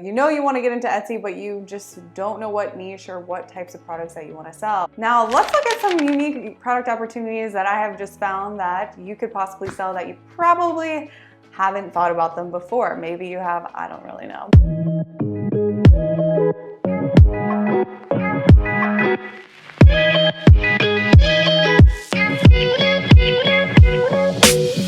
You know you want to get into Etsy, but you just don't know what niche or what types of products that you want to sell. Now let's look at some unique product opportunities that I have just found that you could possibly sell that you probably haven't thought about them before. Maybe you have, I don't really know.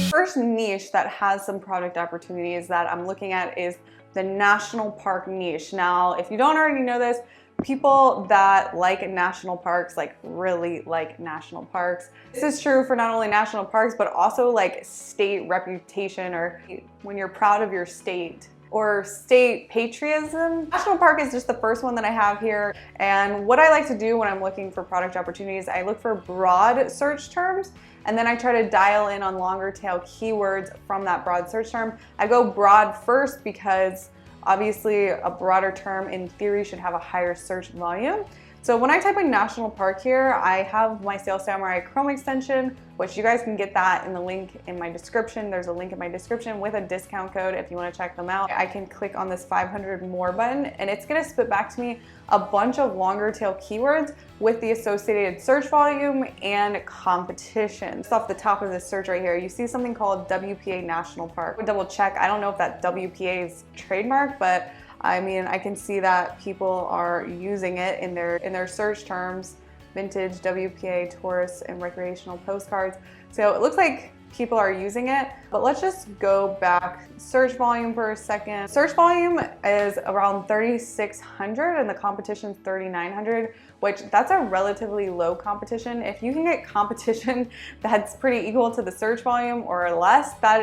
First niche that has some product opportunities that I'm looking at is the national park niche. Now, if you don't already know this, people that like national parks, like really like national parks. This is true for not only national parks, but also like state reputation, or when you're proud of your state, or state patriotism. National park is just the first one that I have here. And what I like to do when I'm looking for product opportunities, I look for broad search terms, and then I try to dial in on longer tail keywords from that broad search term. I go broad first because obviously a broader term in theory should have a higher search volume. So when I type in national park here, I have my Sales Samurai Chrome extension, which you guys can get that in the link in my description. There's a link in my description with a discount code if you want to check them out. I can click on this 500 more button and it's going to spit back to me a bunch of longer tail keywords with the associated search volume and competition. Just off the top of this search right here, you see something called WPA National Park. We'll double check. I don't know if that WPA is trademark, but I mean, I can see that people are using it in their search terms: vintage, WPA, tourist, and recreational postcards. So it looks like people are using it, but let's just go back. Search volume for a second. Search volume is around 3,600 and the competition's 3,900, which that's a relatively low competition. If you can get competition that's pretty equal to the search volume or less, that's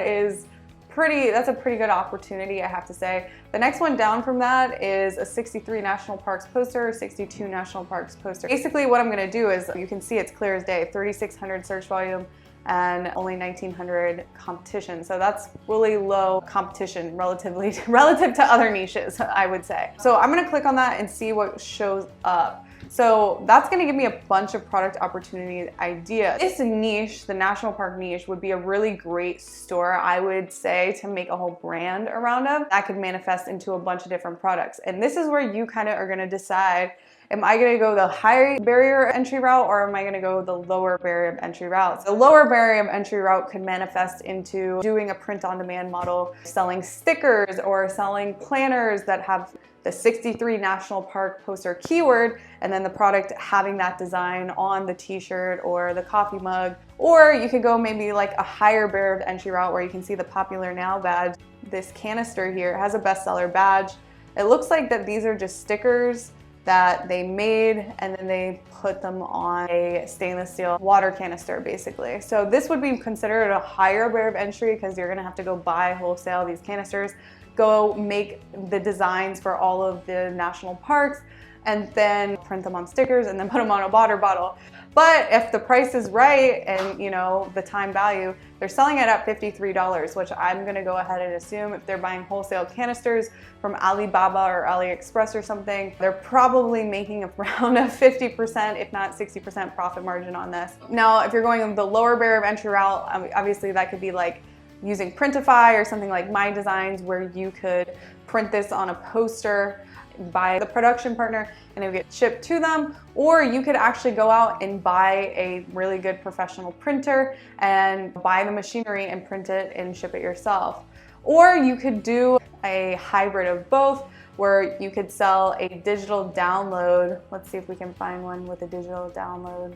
a pretty good opportunity, I have to say. The next one down from that is a 63 national parks poster, 62 national parks poster. Basically what I'm gonna do is, you can see it's clear as day, 3,600 search volume and only 1,900 competition. So that's really low competition relative to other niches, I would say. So I'm gonna click on that and see what shows up. So that's gonna give me a bunch of product opportunity ideas. This niche, the national park niche, would be a really great store, I would say, to make a whole brand around of. That could manifest into a bunch of different products. And this is where you kind of are gonna decide, am I gonna go the high barrier entry route or am I gonna go the lower barrier of entry route? The lower barrier of entry route could manifest into doing a print-on-demand model, selling stickers or selling planners that have the 63 national park poster keyword, and then the product having that design on the t-shirt or the coffee mug. Or you could go maybe like a higher barrier of entry route where you can see the Popular Now badge. This canister here has a bestseller badge. It looks like that these are just stickers that they made and then they put them on a stainless steel water canister basically. So this would be considered a higher barrier of entry because you're gonna have to go buy wholesale these canisters, go make the designs for all of the national parks, and then print them on stickers and then put them on a water bottle. But if the price is right and you know the time value, they're selling it at $53, which I'm gonna go ahead and assume if they're buying wholesale canisters from Alibaba or AliExpress or something, they're probably making around a 50%, if not 60% profit margin on this. Now, if you're going the lower barrier of entry route, obviously that could be like using Printify or something like My Designs, where you could print this on a poster by the production partner and it would get shipped to them. Or you could actually go out and buy a really good professional printer and buy the machinery and print it and ship it yourself. Or you could do a hybrid of both, where you could sell a digital download. Let's see if we can find one with a digital download.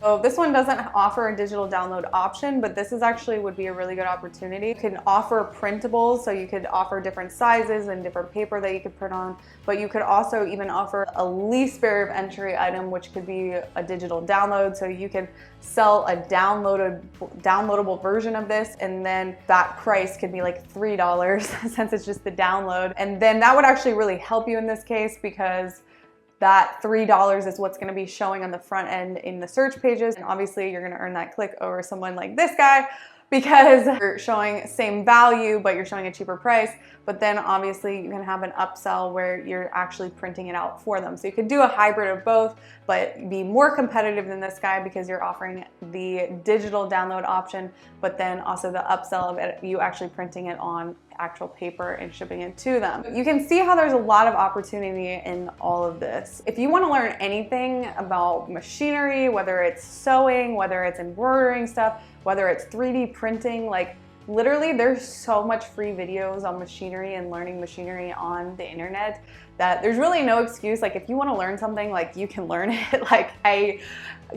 So this one doesn't offer a digital download option, but this is actually would be a really good opportunity. You can offer printables, so you could offer different sizes and different paper that you could print on, but you could also even offer a least barrier of entry item, which could be a digital download. So you could sell a downloadable version of this, and then that price could be like $3 since it's just the download. And then that would actually really help you in this case, because that $3 is what's going to be showing on the front end in the search pages. And obviously you're going to earn that click over someone like this guy because you're showing same value, but you're showing a cheaper price. But then obviously you can have an upsell where you're actually printing it out for them. So you could do a hybrid of both, but be more competitive than this guy because you're offering the digital download option, but then also the upsell of it, you actually printing it on actual paper and shipping it to them. You can see how there's a lot of opportunity in all of this. If you want to learn anything about machinery, whether it's sewing, whether it's embroidering stuff, whether it's 3D printing, like literally there's so much free videos on machinery and learning machinery on the internet that there's really no excuse. Like if you want to learn something, like you can learn it. Like I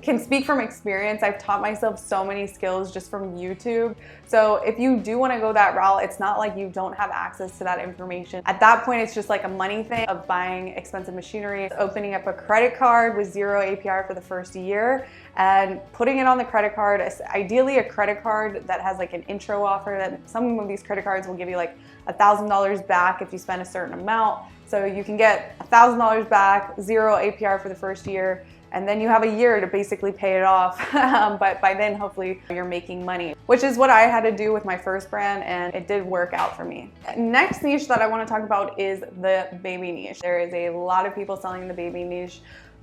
can speak from experience. I've taught myself so many skills just from YouTube. So if you do want to go that route, it's not like you don't have access to that information. At that point, it's just like a money thing of buying expensive machinery, opening up a credit card with 0 APR for the first year and putting it on the credit card. Ideally a credit card that has like an intro offer. That some of these credit cards will give you like $1,000 back if you spend a certain amount. So you can get $1,000 back, 0 APR for the first year, and then you have a year to basically pay it off. But by then, hopefully you're making money, which is what I had to do with my first brand, and it did work out for me. Next niche that I want to talk about is the baby niche. There is a lot of people selling the baby niche.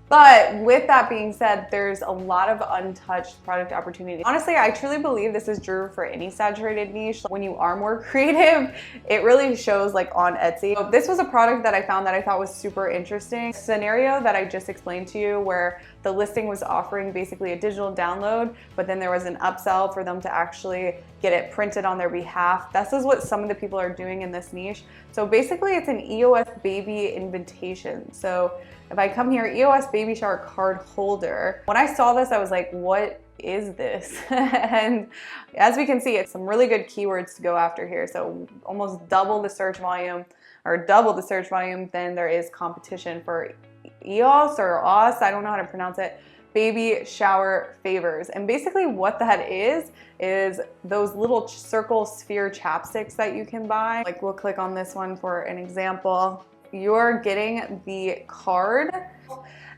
But with that being said, there's a lot of untouched product opportunity. Honestly, I truly believe this is true for any saturated niche. When you are more creative, it really shows like on Etsy. So this was a product that I found that I thought was super interesting. Scenario that I just explained to you where the listing was offering basically a digital download, but then there was an upsell for them to actually get it printed on their behalf. This is what some of the people are doing in this niche. So basically it's an EOS baby invitation. So if I come here, EOS baby shower card holder, when I saw this, I was like, what is this? And as we can see, it's some really good keywords to go after here. So almost double the search volume than there is competition for EOS or OS, I don't know how to pronounce it, baby shower favors. And basically what that is those little circle sphere chapsticks that you can buy. Like we'll click on this one for an example. You're getting the card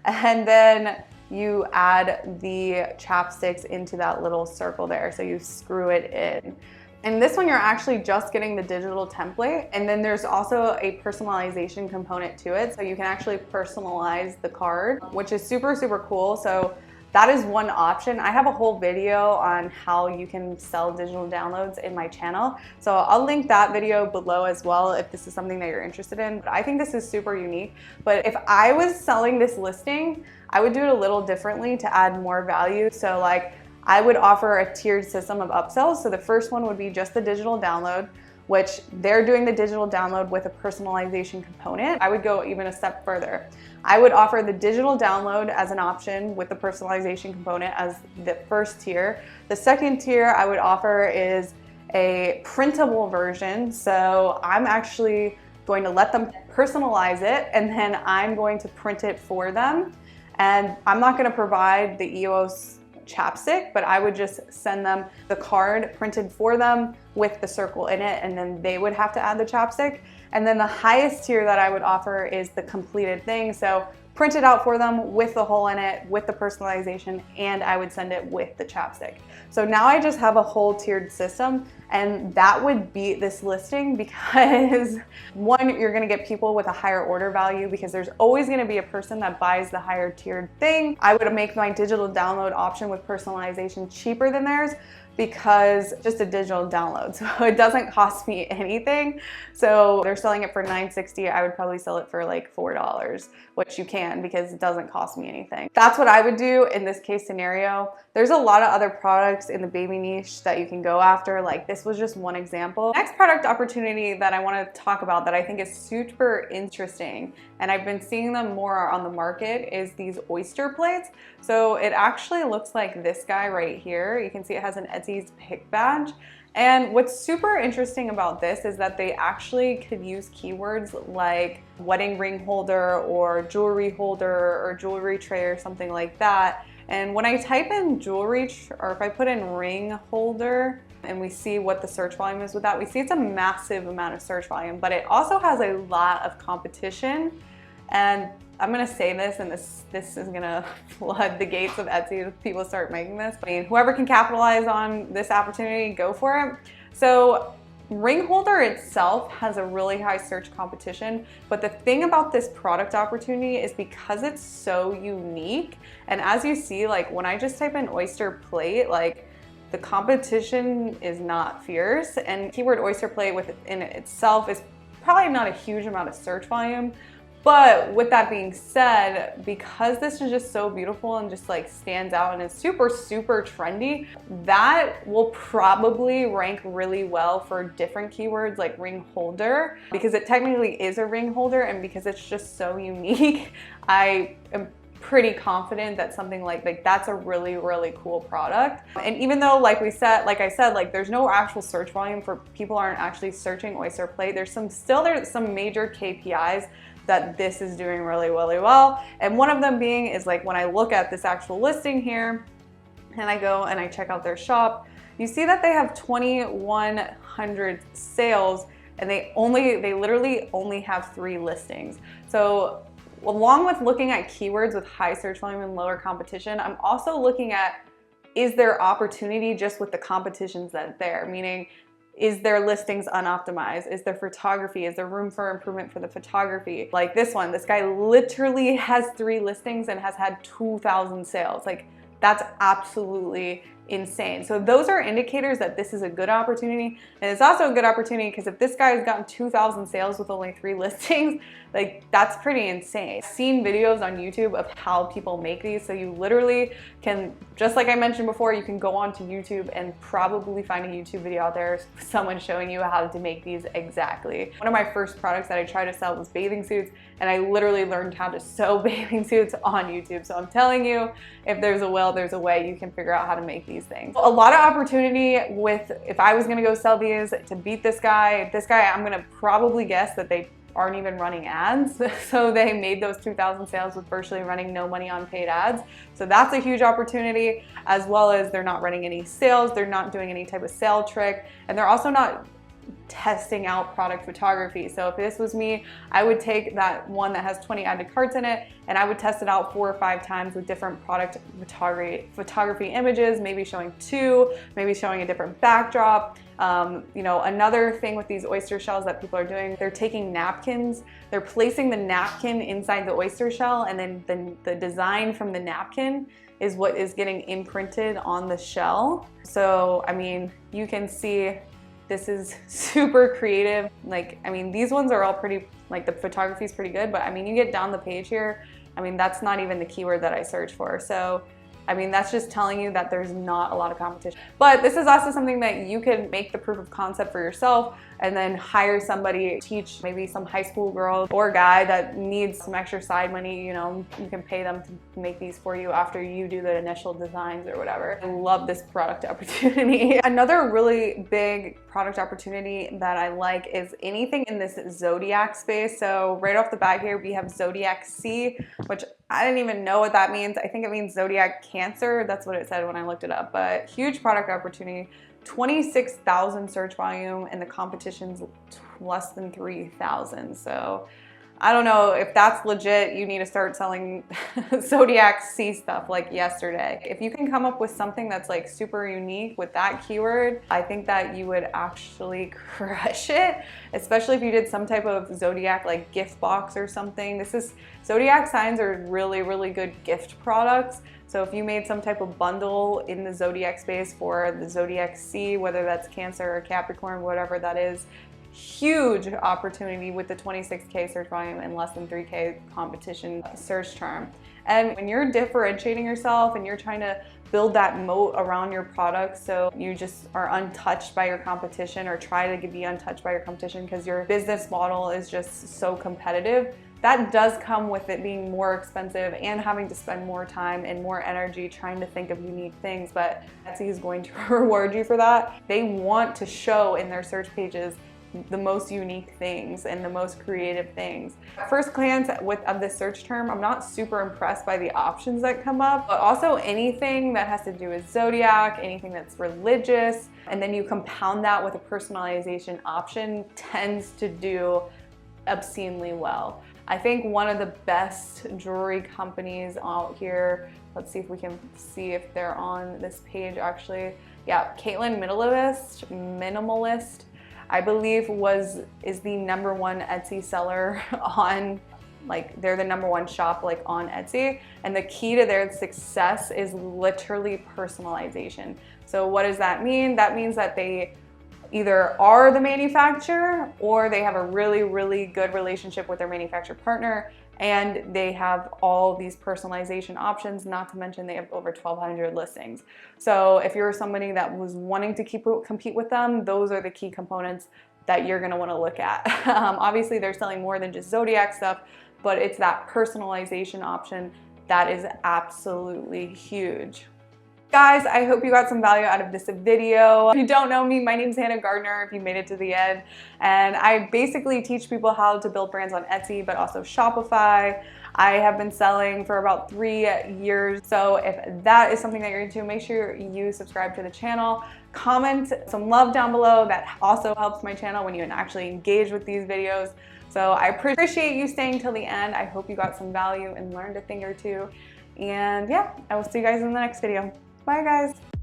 and then you add the chapsticks into that little circle there. So you screw it in. And this one, you're actually just getting the digital template. And then there's also a personalization component to it. So you can actually personalize the card, which is super, super cool. So that is one option. I have a whole video on how you can sell digital downloads in my channel. So I'll link that video below as well if this is something that you're interested in. But I think this is super unique. But if I was selling this listing, I would do it a little differently to add more value. So like I would offer a tiered system of upsells. So the first one would be just the digital download, which they're doing the digital download with a personalization component. I would go even a step further. I would offer the digital download as an option with the personalization component as the first tier. The second tier I would offer is a printable version. So I'm actually going to let them personalize it and then I'm going to print it for them. And I'm not gonna provide the EOS chapstick, but I would just send them the card printed for them with the circle in it, and then they would have to add the chapstick. And then the highest tier that I would offer is the completed thing. So print it out for them with the hole in it, with the personalization, and I would send it with the chapstick. So now I just have a whole tiered system, and that would beat this listing because one, you're gonna get people with a higher order value because there's always gonna be a person that buys the higher tiered thing. I would make my digital download option with personalization cheaper than theirs because just a digital download. So it doesn't cost me anything. So they're selling it for $9.60. I would probably sell it for like $4, which you can because it doesn't cost me anything. That's what I would do in this case scenario. There's a lot of other products in the baby niche that you can go after. Like this was just one example. Next product opportunity that I want to talk about that I think is super interesting, and I've been seeing them more on the market, is these oyster plates. So it actually looks like this guy right here. You can see it has an Etsy's pick badge. And what's super interesting about this is that they actually could use keywords like wedding ring holder or jewelry holder or jewelry tray or something like that. And when I type in jewelry, or if I put in ring holder, and we see what the search volume is with that, we see it's a massive amount of search volume, but it also has a lot of competition. And I'm gonna say this, and this is gonna flood the gates of Etsy if people start making this. I mean, whoever can capitalize on this opportunity, go for it. So ring holder itself has a really high search competition, but the thing about this product opportunity is because it's so unique, and as you see, like when I just type in oyster plate, like the competition is not fierce, and keyword oyster plate within itself is probably not a huge amount of search volume. But with that being said, because this is just so beautiful and just like stands out and is super, super trendy, that will probably rank really well for different keywords like ring holder, because it technically is a ring holder, and because it's just so unique, I am pretty confident that something like that's a really, really cool product. And even though like I said, like there's no actual search volume for people aren't actually searching oyster plate, there's some major KPIs that this is doing really, really well. And one of them being is like when I look at this actual listing here and I go and I check out their shop, you see that they have 2,100 sales, and they literally only have 3 listings. So along with looking at keywords with high search volume and lower competition, I'm also looking at, is there opportunity just with the competitions that are there? Meaning, is their listings unoptimized? Is there photography? Is there room for improvement for the photography? Like this guy literally has 3 listings and has had 2,000 sales. Like, that's absolutely insane. So those are indicators that this is a good opportunity. And it's also a good opportunity because if this guy has gotten 2,000 sales with only 3 listings, like that's pretty insane. I've seen videos on YouTube of how people make these. So you literally can, just like I mentioned before, you can go onto YouTube and probably find a YouTube video out there, someone showing you how to make these exactly. One of my first products that I tried to sell was bathing suits, and I literally learned how to sew bathing suits on YouTube. So I'm telling you, if there's a will, there's a way. You can figure out how to make these things. A lot of opportunity with, if I was gonna go sell these to beat this guy, I'm gonna probably guess that they aren't even running ads. So they made those 2,000 sales with virtually running no money on paid ads. So that's a huge opportunity, as well as they're not running any sales, they're not doing any type of sale trick, and they're also not testing out product photography. So if this was me, I would take that one that has 20 added carts in it, and I would test it out 4 or 5 times with different product photography images, maybe showing 2, maybe showing a different backdrop. You know, another thing with these oyster shells that people are doing, they're taking napkins, they're placing the napkin inside the oyster shell, and then the design from the napkin is what is getting imprinted on the shell. So, I mean, you can see this is super creative. Like, I mean, these ones are all pretty, like the photography is pretty good, but I mean, you get down the page here, I mean, that's not even the keyword that I search for. So, I mean, that's just telling you that there's not a lot of competition. But this is also something that you can make the proof of concept for yourself and then hire somebody to teach, maybe some high school girl or guy that needs some extra side money. You know, you can pay them to make these for you after you do the initial designs or whatever. I love this product opportunity. Another really big product opportunity that I like is anything in this zodiac space. So right off the bat here, we have Zodiac C, which I didn't even know what that means. I think it means Zodiac Cancer. That's what it said when I looked it up, but huge product opportunity. 26,000 search volume, and the competition's less than 3,000. So I don't know if that's legit. You need to start selling Zodiac C stuff like yesterday. If you can come up with something that's like super unique with that keyword, I think that you would actually crush it, especially if you did some type of Zodiac like gift box or something. Zodiac signs are really, really good gift products. So if you made some type of bundle in the Zodiac space for the Zodiac C, whether that's Cancer or Capricorn, whatever that is, huge opportunity with the 26K search volume and less than 3K competition search term. And when you're differentiating yourself and you're trying to build that moat around your product so you just are untouched by your competition, or try to be untouched by your competition because your business model is just so competitive, that does come with it being more expensive and having to spend more time and more energy trying to think of unique things. But Etsy is going to reward you for that. They want to show in their search pages the most unique things and the most creative things. At first glance of this search term, I'm not super impressed by the options that come up, but also anything that has to do with zodiac, anything that's religious, and then you compound that with a personalization option tends to do obscenely well. I think one of the best jewelry companies out here, let's see if we can see if they're on this page actually. Yeah, Caitlin Minimalist, I believe is the #1 Etsy seller on Like they're the #1 shop like on Etsy, and the key to their success is literally personalization. So what does that mean? That means that they either are the manufacturer or they have a really, really good relationship with their manufacturer partner, and they have all these personalization options, not to mention they have over 1,200 listings. So if you're somebody that was wanting to compete with them, those are the key components that you're gonna wanna look at. Obviously they're selling more than just Zodiac stuff, but it's that personalization option that is absolutely huge. Guys, I hope you got some value out of this video. If you don't know me, my name's Hannah Gardner, if you made it to the end. And I basically teach people how to build brands on Etsy, but also Shopify. I have been selling for about 3 years. So if that is something that you're into, make sure you subscribe to the channel. Comment some love down below. That also helps my channel when you actually engage with these videos. So I appreciate you staying till the end. I hope you got some value and learned a thing or two. And yeah, I will see you guys in the next video. Bye guys.